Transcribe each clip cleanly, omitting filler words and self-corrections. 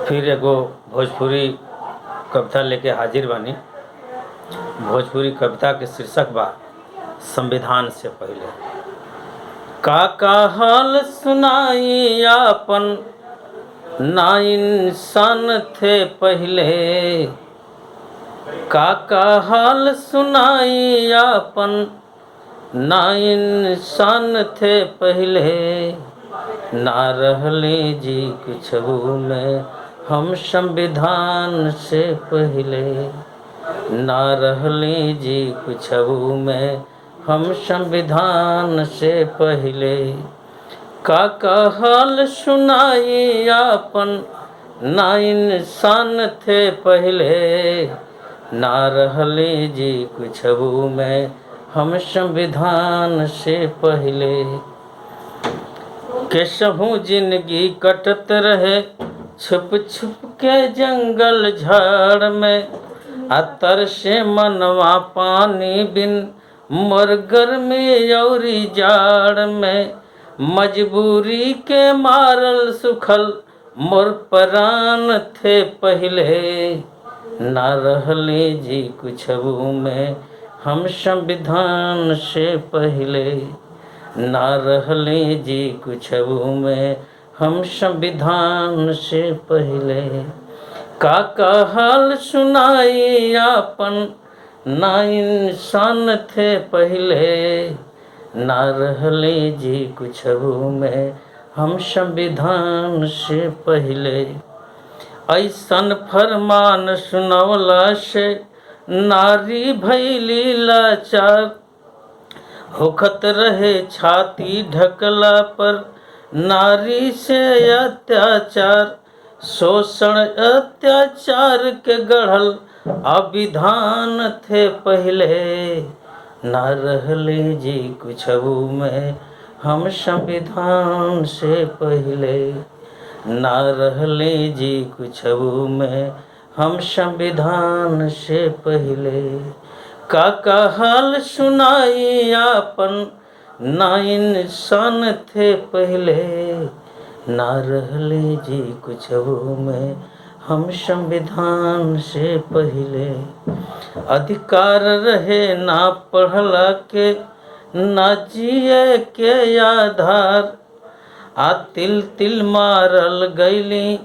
फिर एगो भोजपुरी कविता लेके हाजिर बानी। भोजपुरी कविता के शीर्षक बा संविधान से पहले। का हाल सुनाई आपन, ना इंसान थे पहले। का हाल सुनाई आपन, ना इंसान थे पहले। ना रहले जी कुछहु में हम संविधान से पहले। ना रहले जी कुछहु में हम संविधान से पहले। का हाल सुनाई आपन, ना इंसान थे पहले। ना रहले जी कुछहु में हम संविधान से पहले। कैसहू जिंदगी कटत रहे छुप छुप के जंगल झाड़ में। अतर से मनवा पानी बिन मर गर्मी औरी जाड़ में। मजबूरी के मारल सुखल मोर प्राण थे पहले। ना रहले जी कुछहु में हम संविधान से पहले। ना रहले जी कुछहु में हम संविधान से पहले। का हाल सुनाई आपन, ना इंसान थे पहले। ना रहले जी कुछहु में हम संविधान से पहले। ऐसन फरमान सुनवला से नारी भैली लाचार। होखत रहे छाती ढकला पर नारी से अत्याचार। शोषण अत्याचार के गढ़ल अभिधान थे पहले। ना रहले जी कुछहु में हम संविधान से पहले। ना रहले जी कुछहु में हम संविधान से पहले। का हाल सुनाई आपन, ना इंसान थे पहले। ना रहले जी कुछहु में हम संविधान से पहले। अधिकार रहे ना पढ़ला के, ना जिए के आधार। आ तिल तिल मारल गईली,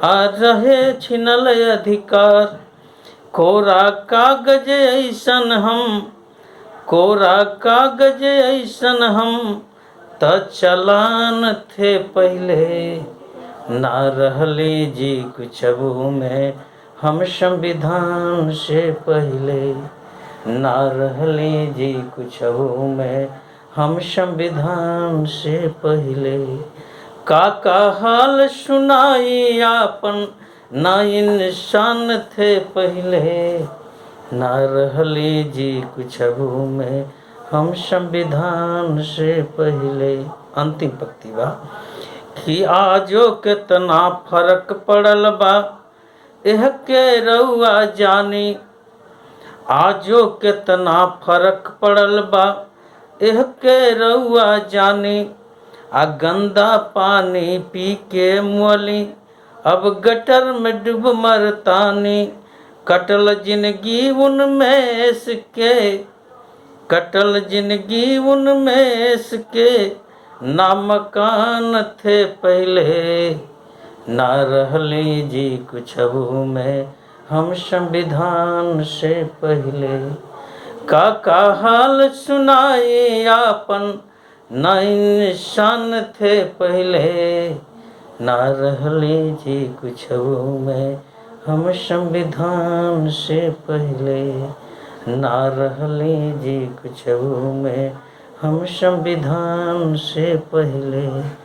आ रहे छिनल अधिकार। कोरा कागज ऐसन हम, कोरा कागज ऐसन हम त चलान थे पहले। ना रहले जी कुछहु में हम संविधान से पहले। ना रहले जी कुछहु में हम संविधान से पहले। का हाल सुनाई आपन, ना इंसान थे पहले। ना रहले जी कुछहु में हम संविधान से पहले। अंतिम पंक्ति बा कि आजो केतना फर्क पड़ल बा, एह के रउआ जानी। आजो केतना फर्क पड़ल बा, एह के रउआ जानी। आ गंदा पानी पी के मुअली, अब गटर में डूब मरतानी। कटल जिंदगी उनमें के, कटल जिंदगी उनमें के। ना मकान थे पहले। ना रहले जी कुछहु में हम संविधान से पहले। का हाल सुनाई आपन, ना इंसान थे पहले। ना रहले जी कुछहु में हम संविधान से पहले। ना रहले जी कुछहु में हम संविधान से पहले।